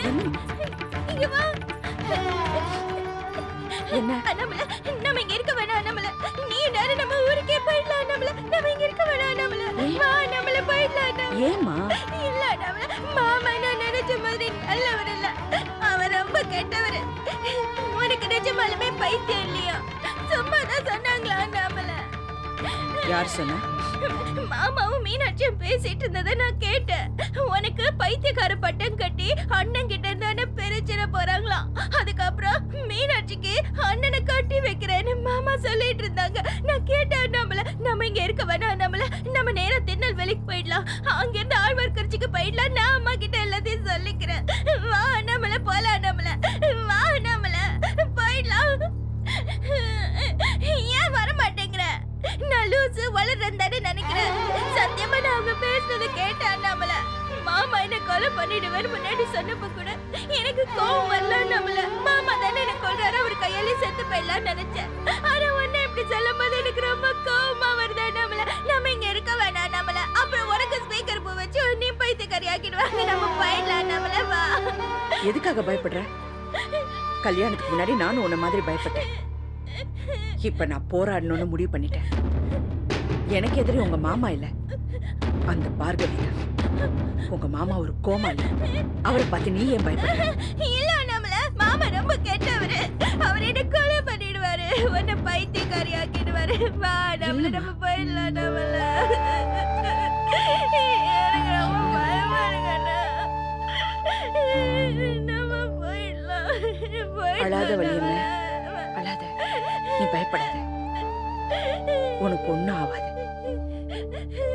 இங்க வா. என்ன? அண்ணாமலை, நம்ம இங்க இருக்க வேணாம் அண்ணாமலை. நீ நானும் நம்ம ஊருக்கே போயிடலாம் அண்ணாமலை. நம்ம இங்க இருக்க வேணாம் அண்ணாமலை. வா அண்ணாமலை, போயிடலாம் அண்ணாமலை. ஏம்மா? இல்ல அண்ணாமலை, மாமா நான் நினைச்ச மாதிரி நல்லவர் இல்ல. அவர் ரொம்ப கெட்டவர். உனக்கு நிஜமாலுமே பைத்தியம் இல்லையா? சும்மா தான் சொன்னாங்களா அண்ணாமலை? யார் சொன்னா? மாமாவும் மீனாட்சியும் பேசிட்டு இருந்ததை நான் கேட்டேன். உனக்கு பைத்தியக்கார பட்டம் கட்டி அண்ணன் கிட்ட இருந்தானே பிரிச்சிட போறாங்களாம். அதுக்கப்புறம் மீனாட்சிக்கு அண்ணனை கட்டி வைக்கிறேன்னு மாமா சொல்லிட்டு இருந்தாங்க. நான் கேட்டேன் நம்மள, நம்ம இங்க இருக்க வேணாம் நம்மள, நம்ம நேரா திருநெல்வேலிக்கு போயிடலாம். அங்க இருந்து ஆழ்வார்கட்சிக்கு போயிடலாம். நான் அம்மா கிட்ட எல்லாத்தையும் சொல்லிக்கிறேன். வா நம்மள, போலாம் நம்மள, வா நம்மள, போயிடலாம். ஏன் வர மாட்டேங்கிற? நான் லூசு வளர்றேன் தானே நினைக்கிறேன். சத்தியமா நான் அவங்க பேசுனதை கேட்டேன் நம்மள. மாமா என்ன கொலை பண்ணிடுவேன்னு முன்னாடி சொன்னப்ப கூட எனக்கு கோவம் வரலாம் நம்மள. மாமா தானே என்ன கொல்றாரு, அவர் கையாலே செத்து போயிடலாம்னு நினைச்சேன். ஆனா உன்னை இப்படி சொல்லும் போது எனக்கு ரொம்ப கோவமா வருதா நம்மள. நம்ம இங்க இருக்க வேணாம் நம்மள. அப்புறம் உனக்கு ஸ்பீக்கர் பூ வச்சு நீ பைத்தியக்காரி ஆக்கிடுவாங்க. நம்ம போயிடலாம் நம்மள, வா. எதுக்காக பயப்படுற? கல்யாணத்துக்கு முன்னாடி நானும் உன்ன மாதிரி பயப்பட்டேன். இப்ப நான் போராடணும்னு முடிவு பண்ணிட்டேன். எனக்கு எதிரி உங்க மாமா இல்ல, அந்த பார்கவி தான். உங்க மாமா ஒரு கோமாளி. அவரை பார்த்து நீ ஏன் பயப்படுற? இல்ல நம்மள, மாமா ரொம்ப கெட்டவரு. அவர் என்ன கொலை பண்ணிடுவாரு, உன்னை பைத்தியக்காரி ஆக்கிடுவாரு. வா நம்மள, நம்ம போயிடலாம் நம்மள. எனக்கு ரொம்ப பயமா இருக்கு அண்ணா. நம்ம போயிடலாம். அழாத வலியம்மா, அழாத. நீ பயப்படாத. உனக்கு ஒண்ணும் ஆகாது.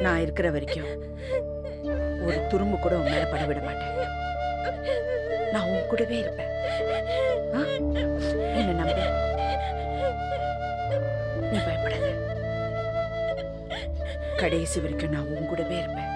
நான் இருக்கிற வரைக்கும் ஒரு துரும்பு கூட உன் மேல பட விட மாட்டேன். நான் உன் கூடவே இருப்பேன். என்ன நம்பு. நீ பயப்படாத. கடைசி வரைக்கும் நான் உன் கூடவே இருப்பேன்.